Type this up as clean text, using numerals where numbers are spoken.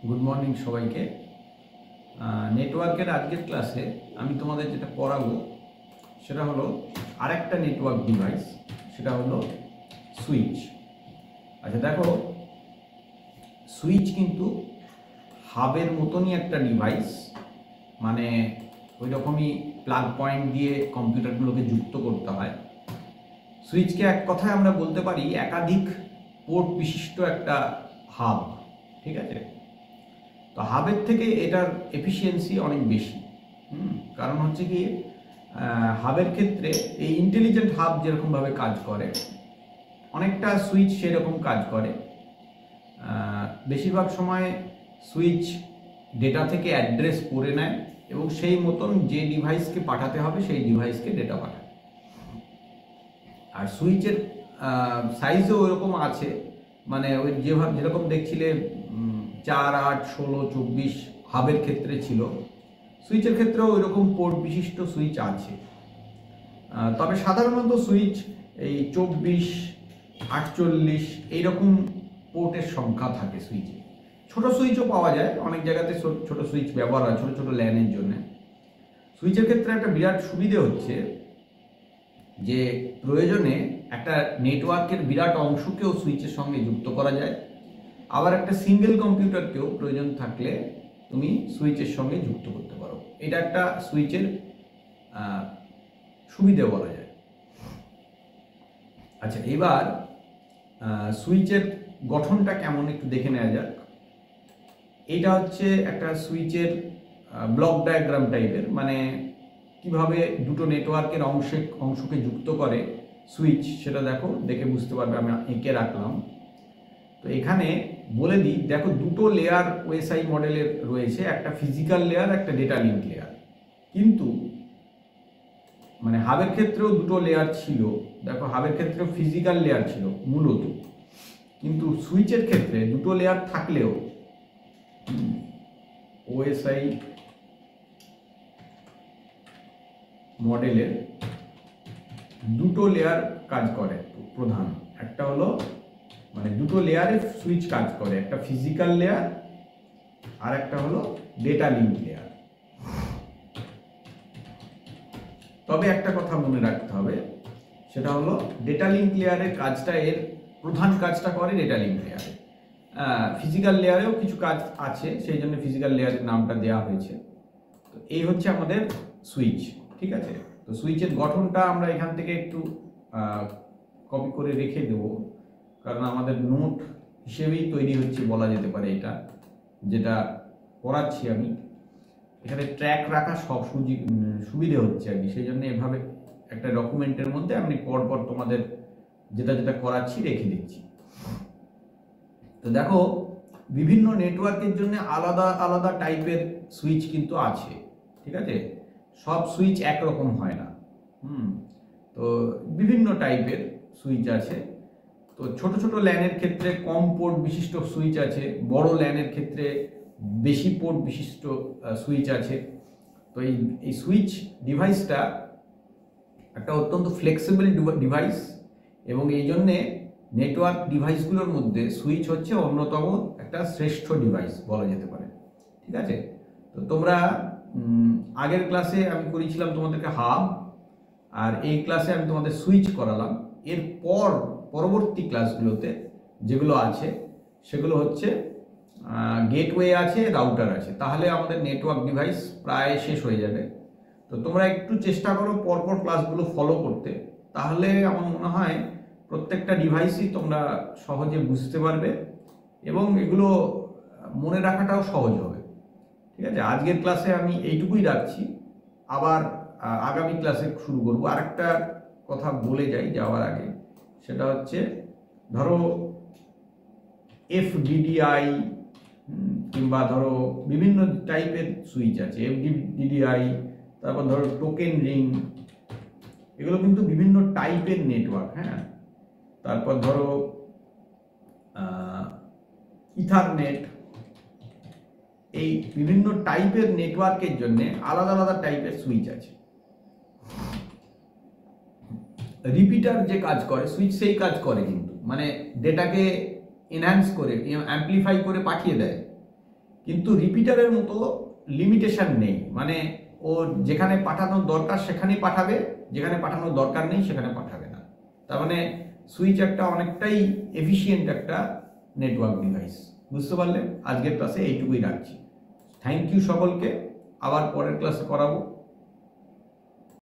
Good morning সবাইকে। নেটওয়ার্কের আজকের ক্লাসে আমি তোমাদের যেটা পড়াবো সেটা হলো আরেকটা নেটওয়ার্ক ডিভাইস, সেটা হলো সুইচ। আচ্ছা দেখো, সুইচ কিন্তু হাবের মতনই একটা ডিভাইস, মানে ওই রকমই প্লাগ পয়েন্ট দিয়ে কম্পিউটারগুলোকে যুক্ত করতে হয়। সুইচকে এক কথায় আমরা বলতে পারি একাধিক পোর্ট বিশিষ্ট একটা হাব, ঠিক আছে? তো হাবের থেকে এটার এফিসিয়েন্সি অনেক বেশি। কারণ হচ্ছে কি, হাবের ক্ষেত্রে এই ইন্টেলিজেন্ট হাব যেরকমভাবে কাজ করে, অনেকটা সুইচ সেরকম কাজ করে। বেশিরভাগ সময় সুইচ ডেটা থেকে অ্যাড্রেস পড়ে নেয় এবং সেই মতন যে ডিভাইসকে পাঠাতে হবে সেই ডিভাইসকে ডেটা পাঠায়। আর সুইচের সাইজও ওরকম আছে, মানে ওই যেরকম দেখছিলে 4, 8, 16, 24 হাবের ক্ষেত্রে ছিল, সুইচের ক্ষেত্রেও ওইরকম পোর্ট বিশিষ্ট সুইচ আছে। তবে সাধারণত সুইচ এই 24, 48 এইরকম পোর্টের সংখ্যা থাকে সুইচে। ছোট সুইচও পাওয়া যায়, অনেক জায়গাতে ছোট সুইচ ব্যবহার হয় ছোট ছোট ল্যানের জন্য। সুইচের ক্ষেত্রে একটা বিরাট সুবিধে হচ্ছে যে প্রয়োজনে একটা নেটওয়ার্কের বিরাট অংশকেও সুইচের সঙ্গে যুক্ত করা যায়, আবার একটা সিঙ্গেল কম্পিউটারকেও প্রয়োজন থাকলে তুমি সুইচের সঙ্গে যুক্ত করতে পারো। এটা একটা সুইচের সুবিধে বলা যায়। আচ্ছা, এবার সুইচের গঠনটা কেমন একটু দেখে নেওয়া যাক। এটা হচ্ছে একটা সুইচের ব্লক ডায়াগ্রাম টাইপের, মানে কিভাবে দুটো নেটওয়ার্কের অংশকে যুক্ত করে সুইচ, সেটা দেখে বুঝতে পারবে। আমি এঁকে রাখলাম। তো এখানে বলে দিই, দেখো দুটো লেয়ার ওএসআই মডেলের রয়েছে, একটা ফিজিক্যাল লেয়ার, একটা ডেটা লিঙ্ক লেয়ার। কিন্তু মানে হাবের ক্ষেত্রেও দুটো লেয়ার ছিল, দেখো হাবের ক্ষেত্রেও ফিজিক্যাল লেয়ার ছিল মূলত, কিন্তু সুইচের ক্ষেত্রে দুটো লেয়ার থাকলেও ওএসআই মডেলের দুটো লেয়ার কাজ করে প্রধান। একটা হলো মানে দুটো লেয়ারে সুইচ কাজ করে, একটা ফিজিক্যাল লেয়ার আর একটা হলো ডেটা লিঙ্ক লেয়ার। তবে একটা কথা মনে রাখতে হবে, সেটা হলো ডেটা লিঙ্ক লেয়ারের কাজটা, এর প্রধান কাজটা করে ডেটা লিঙ্ক লেয়ারে। ফিজিক্যাল লেয়ারেও কিছু কাজ আছে, সেই জন্য ফিজিক্যাল লেয়ারের নামটা দেওয়া হয়েছে। তো এই হচ্ছে আমাদের সুইচ, ঠিক আছে? তো সুইচের গঠনটা আমরা এখান থেকে একটু কপি করে রেখে দেবো, কারণ আমাদের নোট হিসেবেই তৈরি হচ্ছে বলা যেতে পারে। এটা যেটা পড়াচ্ছি আমি, এখানে ট্র্যাক রাখা সব সুবিধে হচ্ছে আর কি, সেই জন্য এভাবে একটা ডকুমেন্টের মধ্যে আমি পরপর তোমাদের যেটা যেটা করাচ্ছি রেখে দিচ্ছি। তো দেখো, বিভিন্ন নেটওয়ার্কের জন্য আলাদা আলাদা টাইপের সুইচ কিন্তু আছে, ঠিক আছে? সব সুইচ একরকম হয় না। তো বিভিন্ন টাইপের সুইচ আছে। তো ছোট ছোট ল্যানের ক্ষেত্রে কম পোর্ট বিশিষ্ট সুইচ আছে, বড় ল্যানের ক্ষেত্রে বেশি পোর্ট বিশিষ্ট সুইচ আছে। তো এই সুইচ ডিভাইসটা একটা অত্যন্ত ফ্লেক্সিবল ডিভাইস, এবং এই জন্যে নেটওয়ার্ক ডিভাইসগুলোর মধ্যে সুইচ হচ্ছে অন্যতম একটা শ্রেষ্ঠ ডিভাইস বলা যেতে পারে, ঠিক আছে? তো তোমরা আগের ক্লাসে আমি করেছিলাম তোমাদেরকে হাব, আর এই ক্লাসে আমি তোমাদের সুইচ করালাম। এরপর পরবর্তী ক্লাসগুলোতে যেগুলো আছে সেগুলো হচ্ছে গেটওয়ে আছে, রাউটার আছে, তাহলে আমাদের নেটওয়ার্ক ডিভাইস প্রায় শেষ হয়ে যাবে। তো তোমরা একটু চেষ্টা করো পরপর ক্লাসগুলো ফলো করতে, তাহলে আমার মনে হয় প্রত্যেকটা ডিভাইসই তোমরা সহজে বুঝতে পারবে এবং এগুলো মনে রাখাটাও সহজ হবে, ঠিক আছে? আজকের ক্লাসে আমি এইটুকুই রাখছি, আবার আগামী ক্লাসে শুরু করবো। আরেকটা কথা বলে যাওয়ার আগে, সেটা হচ্ছে ধরো এফডিডিআই কিংবা ধরো বিভিন্ন টাইপের সুইচ আছে, এফডিডিআই, তারপর ধরো টোকেন রিং, এগুলো কিন্তু বিভিন্ন টাইপের নেটওয়ার্ক। হ্যাঁ, তারপর ধরো ইথারনেট, এই বিভিন্ন টাইপের নেটওয়ার্কের জন্য আলাদা আলাদা টাইপের সুইচ আছে। রিপিটার যে কাজ করে সুইচ সেই কাজ করে, কিন্তু মানে ডেটাকে এনহ্যান্স করে, অ্যাম্পলিফাই করে পাঠিয়ে দেয়। কিন্তু রিপিটারের মতো লিমিটেশন নেই, মানে ও যেখানে পাঠানোর দরকার সেখানেই পাঠাবে, যেখানে পাঠানোর দরকার নেই সেখানে পাঠাবে না। তার মানে সুইচ একটা অনেকটাই এফিশিয়েন্ট একটা নেটওয়ার্ক ডিভাইস। বুঝতে পারলে? আজকের ক্লাসে এইটুকুই রাখছি। থ্যাংক ইউ সকলকে, আবার পরের ক্লাসে করাবো।